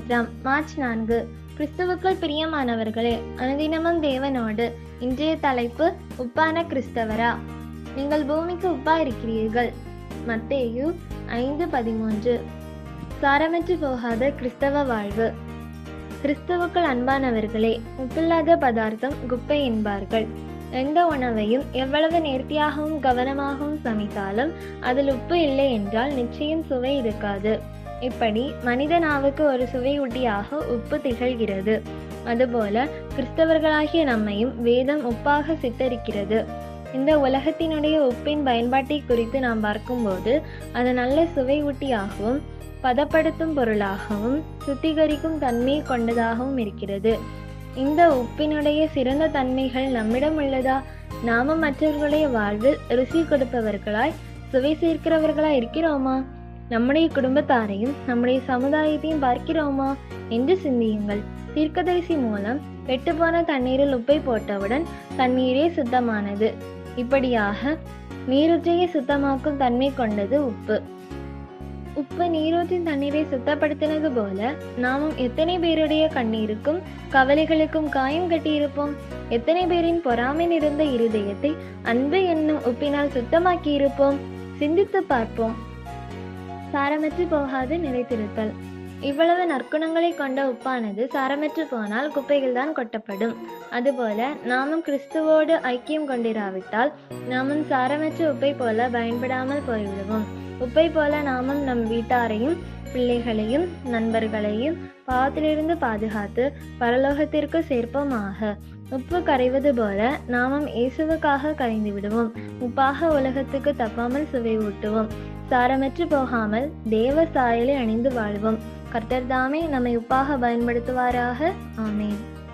ஸ்தோத்திரம். மார்ச் 4. கிறிஸ்துவுக்குள் பிரியமானவர்களே, அனுதினமும் தேவனோடு. இன்றைய தலைப்பு, உப்பான கிறிஸ்தவரா? நீங்கள் பூமிக்கு உப்பா இருக்கிறீர்கள். மத்தேயு 5:13. சாரமற்று போகாத கிறிஸ்தவ வாழ்வு. கிறிஸ்துவுக்குள் அன்பானவர்களே, உப்பில்லாத பதார்த்தம் குப்பை என்பார்கள். எந்த உணவையும் எவ்வளவு நேர்த்தியாகவும் கவனமாகவும் சமைத்தாலும் அதில் உப்பு இல்லை என்றால் நிச்சயம் சுவை இருக்காது. இப்படி மனித நாவுக்கு ஒரு சுவையூட்டியாக உப்பு திகழ்கிறது. அதுபோல கிறிஸ்தவர்களாகிய நம்மையும் வேதம் உப்பாக சித்தரிக்கிறது. இந்த உலகத்தினுடைய உப்பின் பயன்பாட்டை குறித்து நாம் பார்க்கும்போது அது நல்ல சுவையூட்டியாகவும் பதப்படுத்தும் பொருளாகவும் சுத்திகரிக்கும் தன்மையை கொண்டதாகவும் இருக்கிறது. இந்த உப்பினுடைய சிறந்த தன்மைகள் நம்மிடம் உள்ளதா? நாம மற்றவர்களுடைய வாழ்வில் ருசி கொடுப்பவர்களாய் சுவை சேர்க்கிறவர்களாய் இருக்கிறோமா? நம்முடைய குடும்பத்தாரையும் நம்முடைய சமுதாயத்தையும் பார்க்கிறோமா என்று சிந்தியுங்கள். தீர்க்கதரிசி மூலம் கெட்டுப்போன தண்ணீரில் உப்பை போட்டவுடன் தண்ணீரே சுத்தமானது. இப்படியாக நீரூற்றையை சுத்தமாக்கும் தன்மை கொண்டது உப்பு. உப்பு நீரூற்றின் தண்ணீரை சுத்தப்படுத்தினது போல நாமும் எத்தனை பேருடைய கண்ணீருக்கும் கவலைகளுக்கும் காயம் கட்டியிருப்போம். எத்தனை பேரின் பொறாமை நிறைந்த இருதயத்தை அன்பு என்னும் உப்பினால் சுத்தமாக்கி இருப்போம். சிந்தித்து பார்ப்போம். சாரமற்று போகாது நிலைத்திருத்தல். இவ்வளவு நற்குணங்களை கொண்ட உப்பானது சாரமற்று போனால் குப்பைகள் தான் கொட்டப்படும். அதுபோல நாமும் கிறிஸ்துவோடு ஐக்கியம் கொண்டிராவிட்டால் நாமும் சாரமற்ற உப்பை போல பயன்படாமல் போய்விடுவோம். உப்பை போல நாமும் நம் வீட்டாரையும் பிள்ளைகளையும் நண்பர்களையும் பாவத்திலிருந்து பாதுகாத்து பரலோகத்திற்கு சேர்ப்போமாக. உப்பு கரைவது போல நாமும் இயேசுவுக்காக கரைந்து விடுவோம். உப்பாக உலகத்துக்கு தப்பாமல் சுவை ஊட்டுவோம். சாரமற்று போகாமல் தேவ சாயலை அணிந்து வாழ்வோம். கர்த்தர் தாமே நம்மை உப்பாக பயன்படுத்துவாராக. ஆமென்.